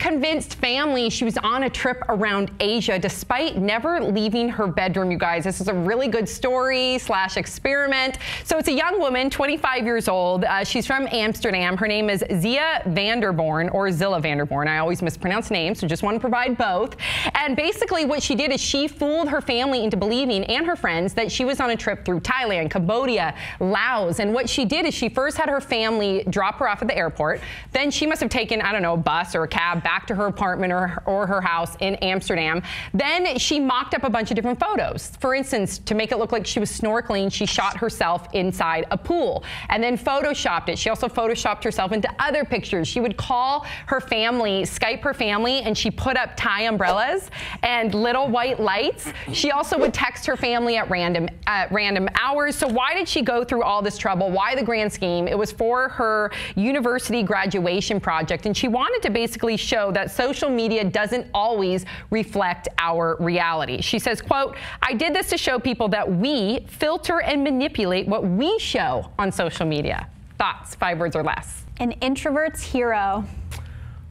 convinced family she was on a trip around Asia despite never leaving her bedroom, you guys. This is a really good story / experiment. So it's a young woman, 25 years old. She's from Amsterdam. Her name is Zia Vanderborn, or Zilla Vanderborn. I always mispronounce names, so just want to provide both. And basically what she did is she fooled her family into believing, and her friends, that she was on a trip through Thailand, Cambodia, Laos. And what she did is she first had her family drop her off at the airport. Then she must have taken, I don't know, a bus or a cab back to her apartment or her house in Amsterdam. Then she mocked up a bunch of different photos. For instance, to make it look like she was snorkeling, she shot herself inside a pool and then photoshopped it. She also photoshopped herself into other pictures. She would call her family, Skype her family, and she put up Thai umbrellas and little white lights. She also would text her family at random hours. So why did she go through all this trouble? Why the grand scheme? It was for her university graduation project, and she wanted to basically show that social media doesn't always reflect our reality. She says, quote, "I did this to show people that we filter and manipulate what we show on social media." Thoughts, 5 words or less. An introvert's hero.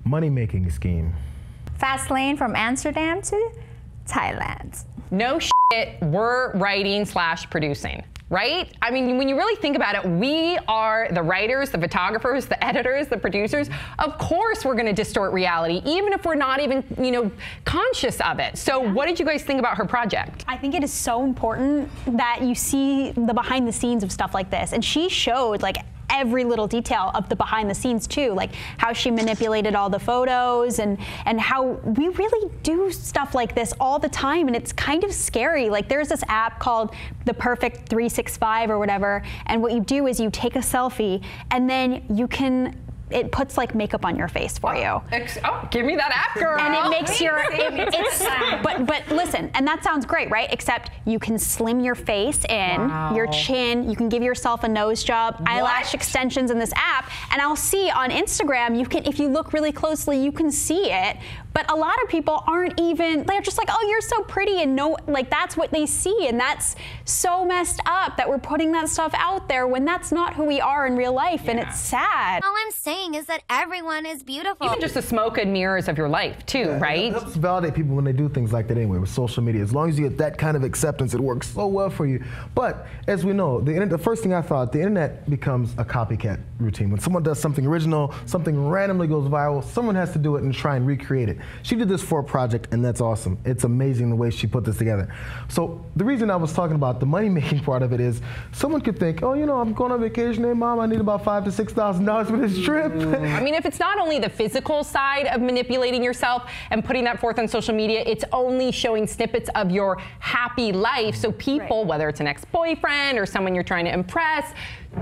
Money-making scheme. Fast lane from Amsterdam to Thailand. No shit, we're writing / producing. Right? I mean, when you really think about it, we are the writers, the photographers, the editors, the producers. Of course we're going to distort reality, even if we're not even, conscious of it. So what did you guys think about her project? I think it is so important that you see the behind the scenes of stuff like this. And she showed every little detail of the behind the scenes too, like how she manipulated all the photos and how we really do stuff like this all the time, and it's kind of scary. Like there's this app called the Perfect 365 or whatever, and what you do is you take a selfie and then it puts makeup on your face for you. Oh, give me that app, girl. And it makes but listen, and that sounds great, right? Except you can slim your face in, your chin, you can give yourself a nose job, eyelash extensions in this app, and I'll see on Instagram, if you look really closely, you can see it. But a lot of people aren't even, they're just like, oh, you're so pretty, and that's what they see, and that's so messed up that we're putting that stuff out there when that's not who we are in real life, and it's sad. All I'm saying is that everyone is beautiful. Even just the smoke and mirrors of your life too, right? It helps validate people when they do things like that anyway with social media. As long as you get that kind of acceptance, it works so well for you. But as we know, the first thing I thought, the internet becomes a copycat routine. When someone does something original, something randomly goes viral, someone has to do it and try and recreate it. She did this for a project, and that's awesome. It's amazing the way she put this together. So the reason I was talking about the money-making part of it is someone could think, oh, I'm going on vacation. Hey, Mom, I need about $5,000 to $6,000 for this trip. I mean, if it's not only the physical side of manipulating yourself and putting that forth on social media, it's only showing snippets of your happy life. So people, whether it's an ex-boyfriend or someone you're trying to impress,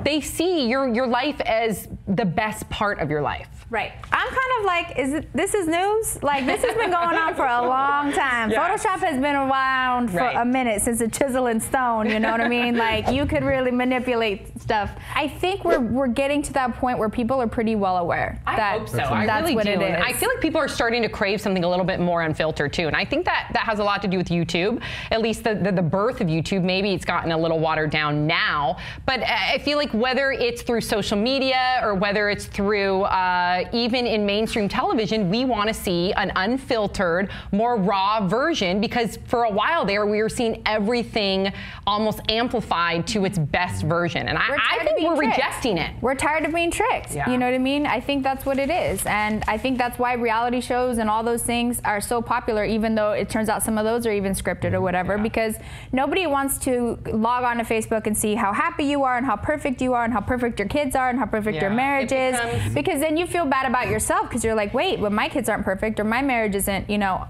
they see your life as the best part of your life. Right. I'm kind of like, this is news? This has been going on for a long time. Yes. Photoshop has been around for a minute, since the chisel and stone, you know what I mean? You could really manipulate stuff. I think we're getting to that point where people are pretty well aware. I hope so. I really do. And I feel like people are starting to crave something a little bit more unfiltered too. And I think that has a lot to do with YouTube, at least the birth of YouTube. Maybe it's gotten a little watered down now, but I feel like whether it's through social media or whether it's through even in mainstream television, we want to see an unfiltered, more raw version, because for a while there we were seeing everything almost amplified to its best version. And I think we're rejecting it. We're tired of being tricked. Yeah. You know what I mean? I think that's what it is. And I think that's why reality shows and all those things are so popular, even though it turns out some of those are even scripted or whatever, because nobody wants to log on to Facebook and see how happy you are and how perfect you are and how perfect your kids are and how perfect your marriage is, because then you feel bad about yourself, because you're like, wait, but my kids aren't perfect or my marriage isn't,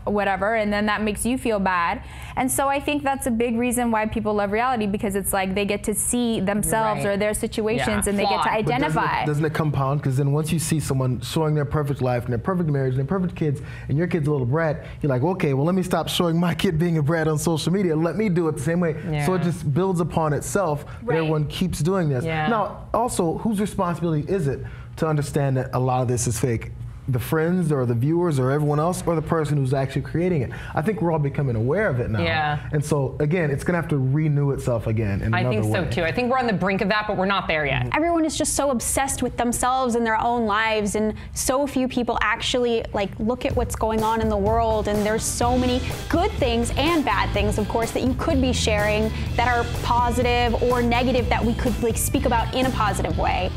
whatever, and then that makes you feel bad. And so I think that's a big reason why people love reality, because it's like they get to see themselves or their situations and they get to identify. Doesn't it compound? Because then once you see someone showing their perfect life and their perfect marriage and their perfect kids, and your kid's a little brat, you're like, okay, well, let me stop showing my kid being a brat on social media. Let me do it the same way. Yeah. So it just builds upon itself. Everyone keeps doing this. Yeah. Now, also, whose responsibility is it to understand that a lot of this is fake? the friends or the viewers or everyone else or the person who's actually creating it. I think we're all becoming aware of it now. Yeah. And so, again, it's going to have to renew itself again in another way. I think so, too. I think we're on the brink of that, but we're not there yet. Everyone is just so obsessed with themselves and their own lives, and so few people actually look at what's going on in the world. And there's so many good things and bad things, of course, that you could be sharing that are positive or negative that we could speak about in a positive way.